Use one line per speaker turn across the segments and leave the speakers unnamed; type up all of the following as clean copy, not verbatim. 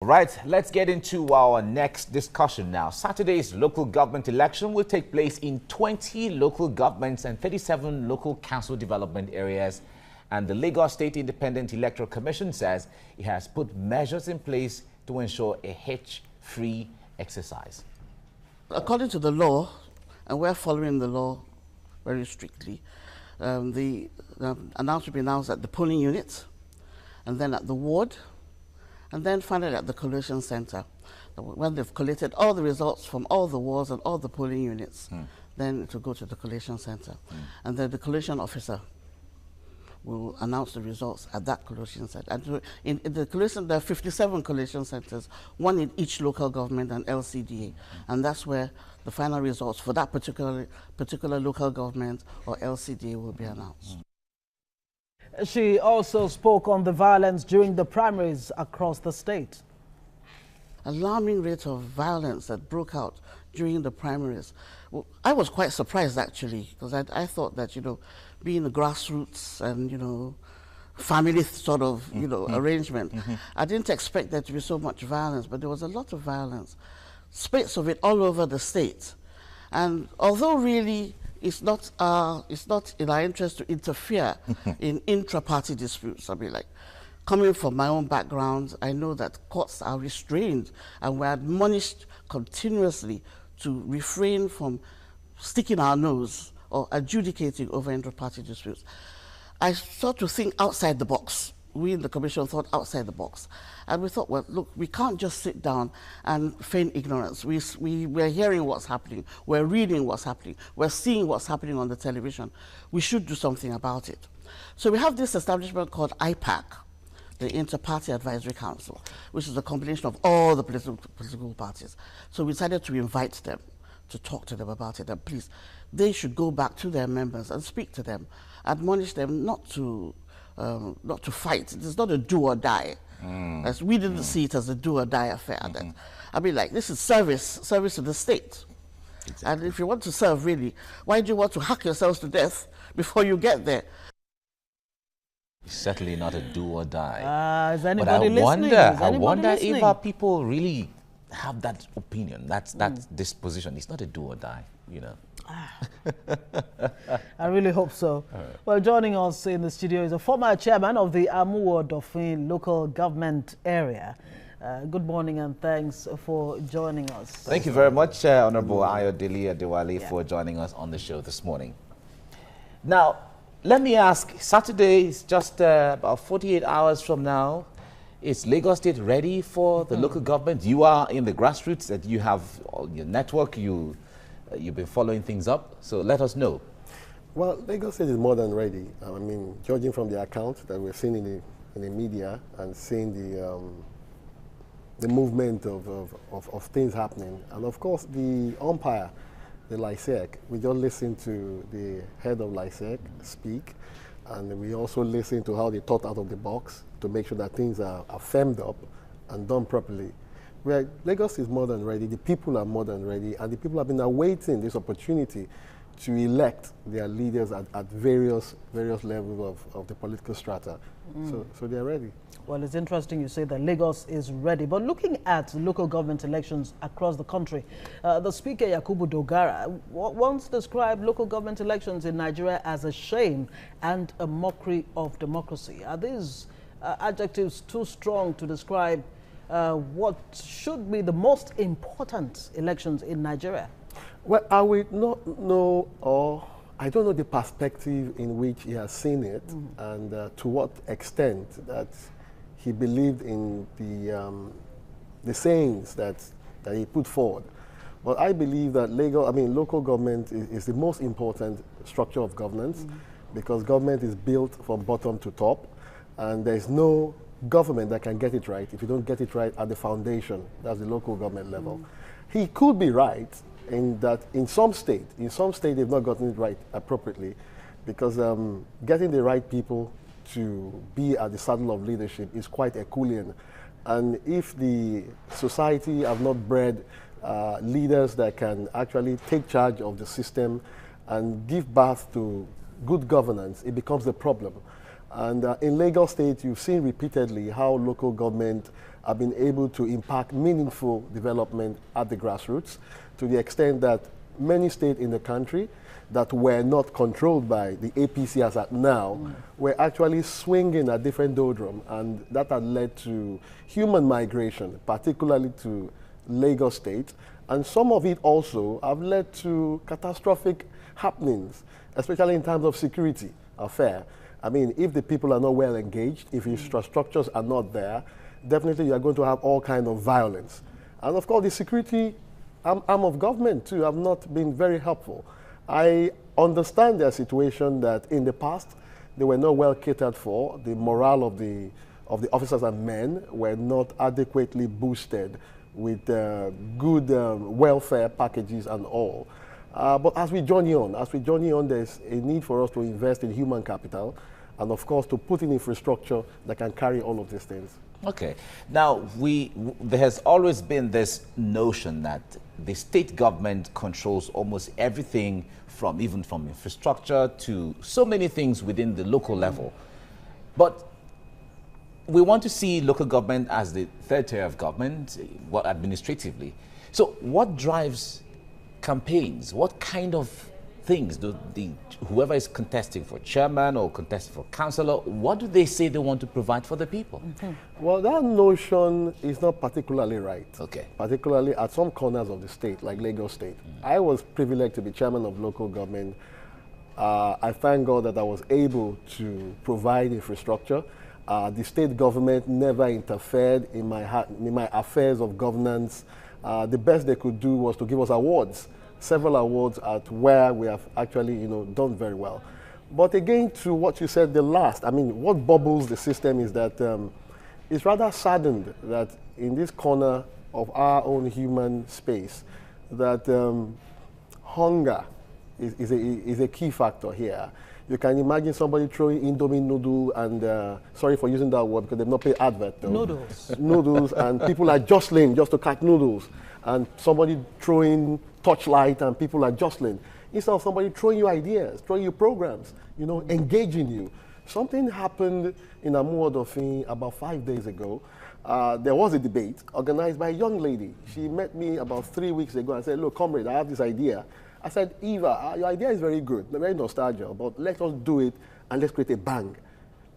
Right, let's get into our next discussion now. Saturday's local government election will take place in 20 local governments and 37 local council development areas. And the Lagos State Independent Electoral Commission says it has put measures in place to ensure a hitch-free exercise.
According to the law, and we're following the law very strictly, the announcement will be announced at the polling unit, and then at the ward, and then finally at the collation center. When they've collated all the results from all the wards and all the polling units, then it will go to the collation center. And then the collation officer will announce the results at that collation center. And in the collation, there are 57 collation centers, one in each local government and LCDA. And that's where the final results for that particular local government or LCDA will be announced.
She also spoke on the violence during the primaries across the state.
Alarming rate of violence that broke out during the primaries. Well, I was quite surprised actually, because I thought that, being the grassroots and, family sort of, arrangement, I didn't expect there to be so much violence, but there was a lot of violence, spats of it all over the state. And although really it's not in our interest to interfere in intra-party disputes. I mean, like, coming from my own background, I know that courts are restrained and we're admonished continuously to refrain from sticking our nose or adjudicating over intra-party disputes. I thought to think outside the box. We in the Commission thought outside the box. And we thought, well, look, we can't just sit down and feign ignorance. We're hearing what's happening. We're reading what's happening. We're seeing what's happening on the television. We should do something about it. So we have this establishment called IPAC, the Inter-Party Advisory Council, which is a combination of all the political parties. So we decided to invite them, to talk to them about it. And please, they should go back to their members and speak to them, admonish them not to fight. It is not a do or die. As we didn't see it as a do or die affair. I mean, like, this is service to the state. Exactly. And if you want to serve, really, why do you want to hack yourselves to death before you get there?
It's certainly not a do or die.
Is anybody listening?
I wonder if our people really have that opinion, that disposition. It's not a do or die,
I really hope so. Well, joining us in the studio is a former chairman of the Amuwo-Dofin local government area. Good morning and thanks for joining us.
Thank you very much, Honorable Ayodele Adewale, for joining us on the show this morning. Now, let me ask, Saturday is just about 48 hours from now. Is Lagos State ready for the local government? You are in the grassroots, that you have your network, you've been following things up, so let us know.
Well, Lagos State is more than ready. I mean, judging from the accounts that we're seeing in the media and seeing the movement of things happening, and of course the umpire, the LISEC, we just listened to the head of LISEC speak, and we also listened to how they thought out of the box to make sure that things are firmed up and done properly. Lagos is more than ready, the people are more than ready, and the people have been awaiting this opportunity to elect their leaders at various levels of the political strata. So they're ready.
Well, it's interesting you say that Lagos is ready. But looking at local government elections across the country, the Speaker, Yakubu Dogara, once described local government elections in Nigeria as a shame and a mockery of democracy. Are these adjectives too strong to describe what should be the most important elections in Nigeria?
Well, I would not know, or I don't know the perspective in which he has seen it, and to what extent that he believed in the sayings that he put forward. But I believe that local government is the most important structure of governance, because government is built from bottom to top, and there is no government that can get it right if you don't get it right at the foundation. That's the local government level. He could be right in that in some state they've not gotten it right appropriately, because getting the right people to be at the saddle of leadership is quite Herculean. And if the society have not bred leaders that can actually take charge of the system and give birth to good governance, it becomes a problem. And in Lagos State, you've seen repeatedly how local government have been able to impact meaningful development at the grassroots, to the extent that many states in the country that were not controlled by the APC as at now were actually swinging at different doldrum, and that had led to human migration, particularly to Lagos State, and some of it also have led to catastrophic happenings, especially in terms of security affair. I mean, if the people are not well engaged, if infrastructures are not there, definitely you are going to have all kinds of violence. And of course, the security arm of government too have not been very helpful. I understand their situation that in the past, they were not well catered for. The morale of the officers and men were not adequately boosted with good welfare packages and all. But as we journey on, there's a need for us to invest in human capital and, of course, to put in infrastructure that can carry all of these things.
Okay. Now, there has always been this notion that the state government controls almost everything, even from infrastructure to so many things within the local level. But we want to see local government as the third tier of government, administratively. So what drives campaigns? What kind of things do whoever is contesting for chairman or contesting for councillor, what do they say they want to provide for the people?
Well, that notion is not particularly right.
Okay.
Particularly at some corners of the state, like Lagos State. I was privileged to be chairman of local government. I thank God that I was able to provide infrastructure. The state government never interfered in my affairs of governance. The best they could do was to give us awards, several awards at where we have actually, done very well. But again, to what you said, what bubbles the system is that it's rather saddened that in this corner of our own human space, that hunger is a key factor here. You can imagine somebody throwing Indomie noodle and, sorry for using that word because they've not paid advert though.
Noodles.
Noodles, and people are jostling just to catch noodles. And somebody throwing torchlight and people are jostling. Instead of somebody throwing you ideas, throwing you programs, engaging you. Something happened in Amuodofin about 5 days ago. There was a debate organized by a young lady. She met me about 3 weeks ago and said, look, comrade, I have this idea. I said, Eva, your idea is very good, very nostalgia, but let us do it and let's create a bang.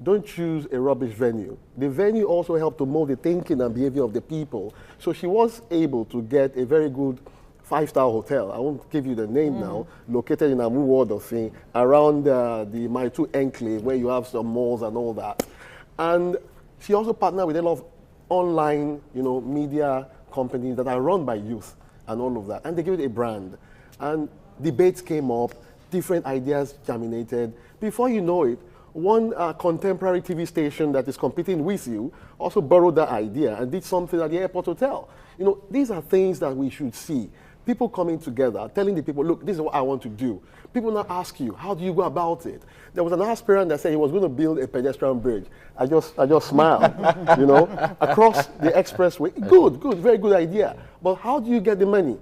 Don't choose a rubbish venue. The venue also helped to mold the thinking and behavior of the people. So she was able to get a very good 5-star hotel. I won't give you the name now, located in Amuodofin, around the Maitu enclave, where you have some malls and all that. And she also partnered with a lot of online, media companies that are run by youth and all of that. And they gave it a brand. And debates came up, different ideas germinated. Before you know it, one contemporary TV station that is competing with you also borrowed that idea and did something at the airport hotel. These are things that we should see. People coming together, telling the people, look, this is what I want to do. People now ask you, how do you go about it? There was an aspirant that said he was going to build a pedestrian bridge. I just smiled, across the expressway. Good, very good idea. But how do you get the money?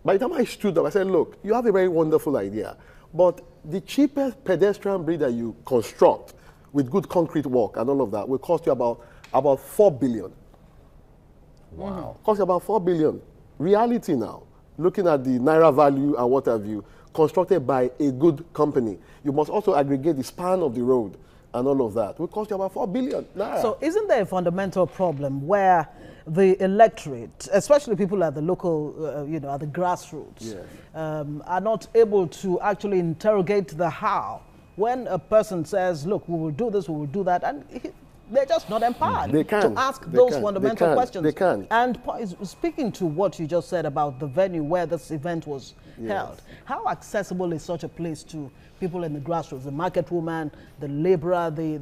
By the time I stood up, I said, look, you have a very wonderful idea, but the cheapest pedestrian bridge that you construct with good concrete work and all of that will cost you about 4 billion.
Wow.
Cost you about 4 billion. Reality now, looking at the Naira value and what have you, constructed by a good company. You must also aggregate the span of the road and all of that. Will cost you about 4 billion Naira.
So isn't there a fundamental problem where the electorate, especially people at the local, at the grassroots,
Yes.
are not able to actually interrogate the how? When a person says, look, we will do this, we will do that, and they're just not empowered to ask those fundamental questions.
They can.
And speaking to what you just said about the venue where this event was held, how accessible is such a place to people in the grassroots, the market woman, the laborer, the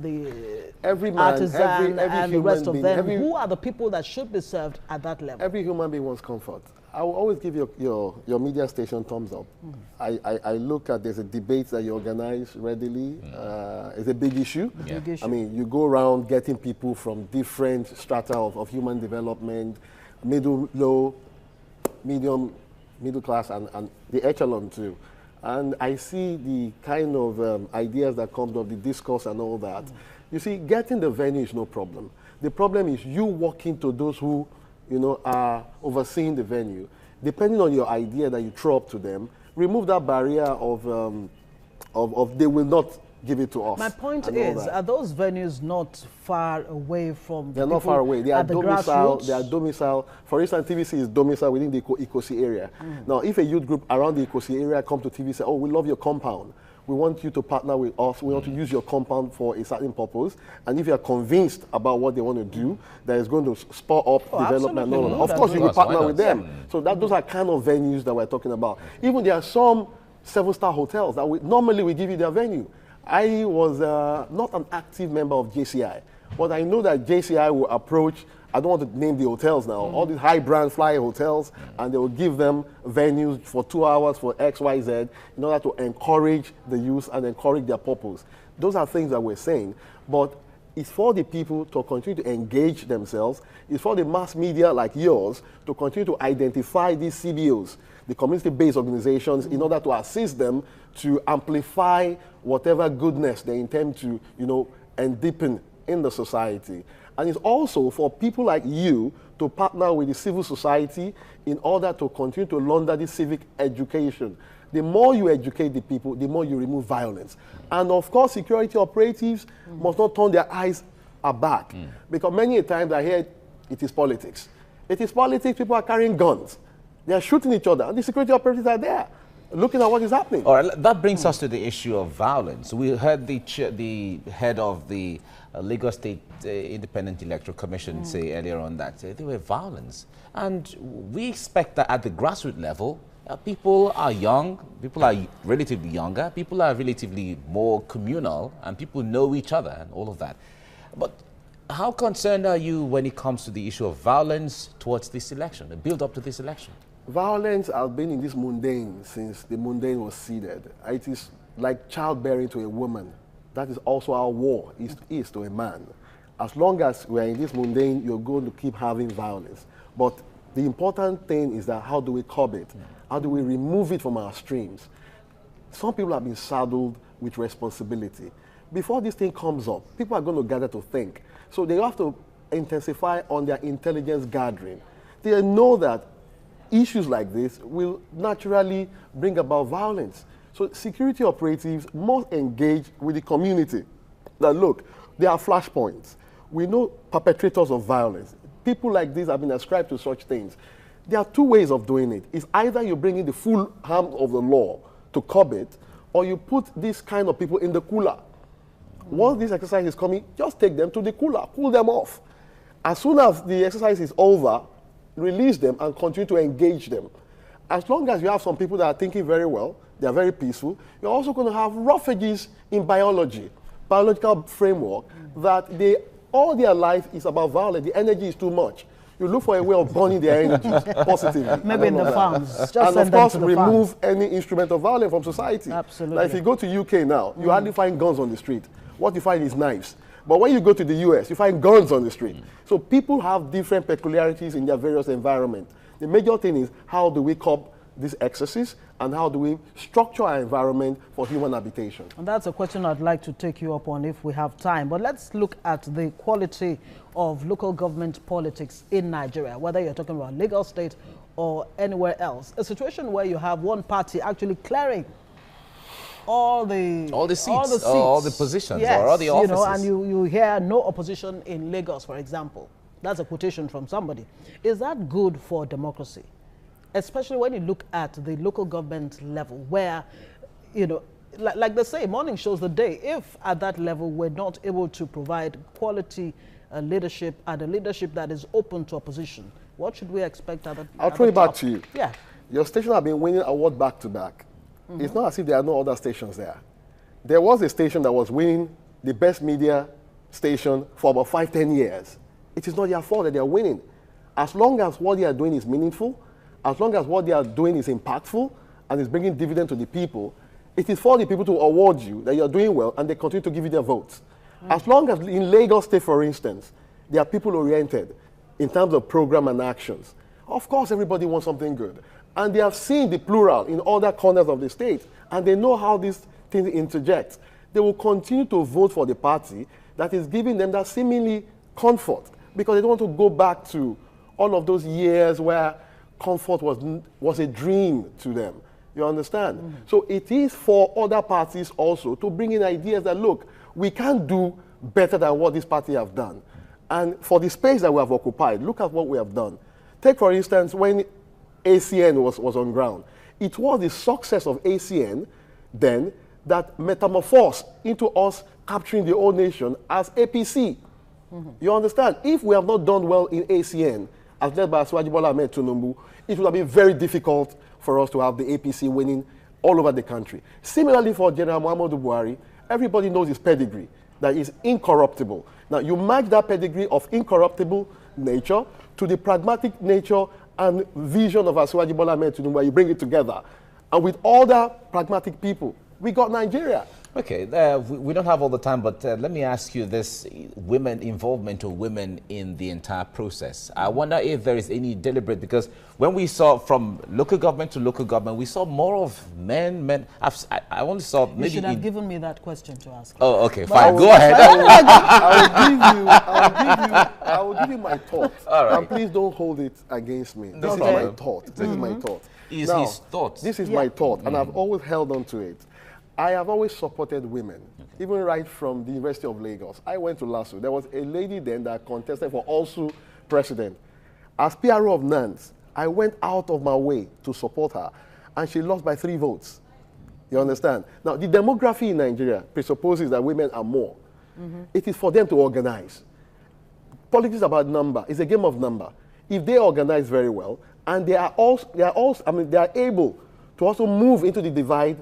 artisan, and the rest of them? Who are the people that should be served at that level?
Every human being wants comfort. I will always give your media station thumbs up. I look at, there's a debate that you organize readily. It's a big issue.
Yeah.
Big issue.
I mean, you go around getting people from different strata of human development, middle, low, medium, middle class, and the echelon too. And I see the kind of ideas that come up, the discourse and all that. You see, getting the venue is no problem. The problem is you walking to those who, are overseeing the venue. Depending on your idea that you throw up to them, remove that barrier of they will not give it to us.
My point is, are those venues not far away from
They're not far away. They are domicile.
grassroots?
They are domicile. For instance, TVC is domicile within the Ikosi area. Now, if a youth group around the Ikosi area come to TVC, oh, we love your compound. We want you to partner with us. We want to use your compound for a certain purpose. And if you are convinced about what they want to do, that is going to spur up development. No. Of course, you will partner with them. So those are kind of venues that we're talking about. Even there are some 7-star hotels that normally we give you their venue. I was not an active member of JCI, but I know that JCI will approach, I don't want to name the hotels now, all these high brand fly hotels, and they will give them venues for 2 hours for XYZ in order to encourage the youth and encourage their purpose. Those are things that we're saying, but it's for the people to continue to engage themselves. It's for the mass media like yours to continue to identify these CBOs, the community-based organizations, in order to assist them to amplify whatever goodness they intend to, and deepen in the society. And it's also for people like you to partner with the civil society in order to continue to launder this civic education. The more you educate the people, the more you remove violence. And of course, security operatives must not turn their eyes aback. Because many a times I hear it is politics. It is politics, people are carrying guns. They are shooting each other, and the security operatives are there, looking at what is happening.
All right, that brings us to the issue of violence. We heard the head of the Lagos State Independent Electoral Commission say earlier on that there were violence. And we expect that at the grassroots level, people are young, people are relatively younger, people are relatively more communal, and people know each other and all of that. But how concerned are you when it comes to the issue of violence towards this election, the build-up to this election?
Violence has been in this mundane since the mundane was seeded. It is like childbearing to a woman. That is also how war is to a man. As long as we are in this mundane, you're going to keep having violence. But the important thing is that how do we curb it? How do we remove it from our streams? Some people have been saddled with responsibility. Before this thing comes up, people are going to gather to think. So they have to intensify on their intelligence gathering. They know that issues like this will naturally bring about violence. So security operatives must engage with the community. That look, there are flashpoints. We know perpetrators of violence. People like this have been ascribed to such things. There are two ways of doing it. It's either you bring in the full arm of the law to curb it, or you put these kind of people in the cooler. Once this exercise is coming, just take them to the cooler, cool them off. As soon as the exercise is over, release them and continue to engage them. As long as you have some people that are thinking very well, they are very peaceful, you're also going to have roughages in biological framework, that all their life is about violence. The energy is too much. You look for a way of burning their energy positively.
Maybe in the farms. Just
and of
send them
course,
to the
remove
farms.
any instrument of violence from society.
Absolutely.
Like if you go to UK now, you hardly find guns on the street. What you find is knives. But when you go to the US, you find guns on the street. So people have different peculiarities in their various environments. The major thing is, how do we curb these excesses, and how do we structure our environment for human habitation?
And that's a question I'd like to take you up on if we have time. But let's look at the quality of local government politics in Nigeria, whether you're talking about Lagos State or anywhere else. A situation where you have one party actually clearing all the seats,
all the positions,
yes,
or all the offices.
and you hear no opposition in Lagos, for example. That's a quotation from somebody. Is that good for democracy? Especially when you look at the local government level, where, like they say, morning shows the day. If at that level we're not able to provide quality leadership, and a leadership that is open to opposition, what should we expect at the
I'll throw it back to you.
Yeah.
Your station have been winning award back to back. It's not as if there are no other stations there. There was a station that was winning the best media station for about 5-10 years. It is not their fault that they are winning. As long as what they are doing is meaningful, as long as what they are doing is impactful and is bringing dividend to the people, it is for the people to award you that you are doing well, and they continue to give you their votes. As long as in Lagos State, for instance, they are people-oriented in terms of program and actions, of course everybody wants something good. And they have seen the plural in other corners of the state, and they know how these things interject. They will continue to vote for the party that is giving them that seemingly comfort, because they don't want to go back to all of those years where comfort was a dream to them. You understand? So it is for other parties also to bring in ideas that, look, we can do better than what this party have done. And for the space that we have occupied, look at what we have done. Take, for instance, when ACN was on ground. It was the success of ACN then that metamorphosed into us capturing the whole nation as APC. You understand? If we have not done well in ACN, as led by Asiwaju Bola Ahmed Tinubu, it would have been very difficult for us to have the APC winning all over the country. Similarly for General Muhammadu Buhari, everybody knows his pedigree, that is incorruptible. Now, you match that pedigree of incorruptible nature to the pragmatic nature and vision of Asiwaju Bola Ahmed Tinubu, where you bring it together. And with all the pragmatic people, we got Nigeria.
Okay, we don't have all the time, but let me ask you this, involvement of women in the entire process. I wonder if there is any deliberate, because when we saw from local government to local government, we saw more of men. I only saw maybe...
You should have given me that question to ask.
Oh, okay, fine, go ahead.
I will give you my thoughts.
All right.
And please don't hold it against me. This is my thought. This is my thought.
Is his thought.
This is my thought, and I've always held on to it. I have always supported women, even right from the University of Lagos. I went to LASU. There was a lady then that contested for ALSU president. As PRO of NANS, I went out of my way to support her, and she lost by 3 votes. You understand? Now, the demography in Nigeria presupposes that women are more. It is for them to organize. Politics is about number. It's a game of number. If they organize very well, and they are able to also move into the divide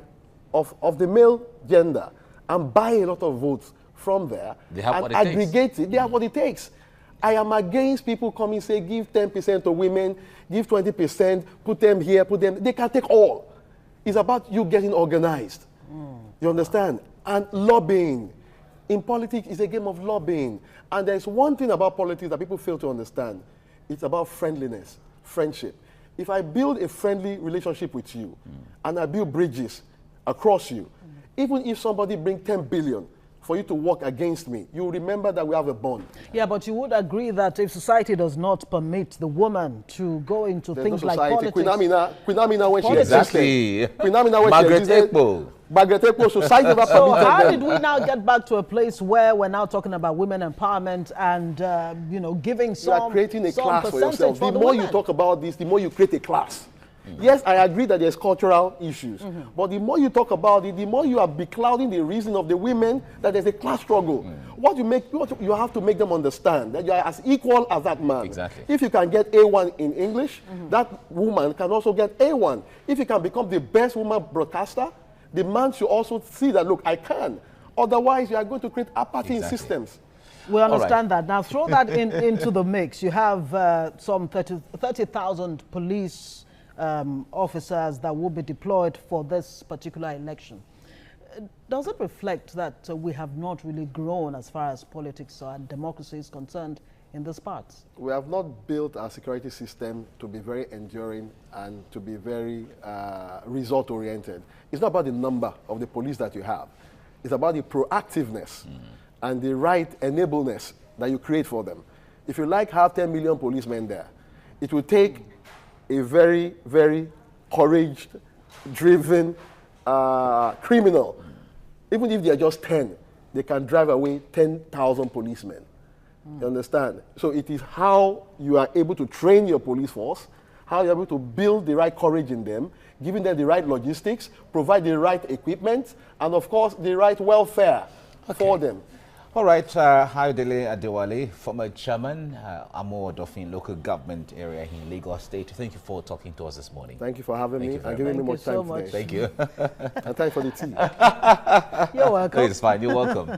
of the male gender and buy a lot of votes from there and aggregate it. They have what it takes. I am against people coming and say, give 10% to women, give 20%, put them here, put them... They can take all. It's about you getting organized. You understand? And lobbying. In politics, it's a game of lobbying. And there's one thing about politics that people fail to understand. It's about friendliness, friendship. If I build a friendly relationship with you and I build bridges across you, even if somebody brings 10 billion for you to work against me, you remember that we have a bond.
Yeah, but you would agree that if society does not permit the woman to go into things like politics...
Queen Amina, when she
existed.
Queen Amina, when
Margaret
she existed. Margaret Ekpo, society never permitted
So how
them.
did we now get back to a place where we're now talking about women empowerment and, you know, giving some...
You are creating a class for
percentage
yourself.
for
The more
women?
you talk about this, the more you create a class. Yes, I agree that there's cultural issues, but the more you talk about it, the more you are beclouding the reason of the women that there's a class struggle. What you have to make them understand that you are as equal as that man.
Exactly.
If you can get A1 in English, that woman can also get A1. If you can become the best woman broadcaster, the man should also see that, look, I can. Otherwise, you are going to create apathy in systems.
We understand that. Now, throw that into the mix. You have some 30,000 police officers that will be deployed for this particular election. Does it reflect that we have not really grown as far as politics and democracy is concerned in this part?
We have not built our security system to be very enduring and to be very result-oriented. It's not about the number of the police that you have. It's about the proactiveness and the right enableness that you create for them. If you have 10 million policemen there, it will take a very, very courage-driven criminal. Even if they are just 10, they can drive away 10,000 policemen. You understand? So it is how you are able to train your police force, how you're able to build the right courage in them, giving them the right logistics, provide the right equipment, and of course, the right welfare for them.
All right, Ayodele Adewale, former chairman, Amo Odofin local government area in Lagos State. Thank you for talking to us this morning.
Thank you for having me and giving me more time today.
Thank you.
And thanks for the tea.
You're welcome.
It's fine. You're welcome.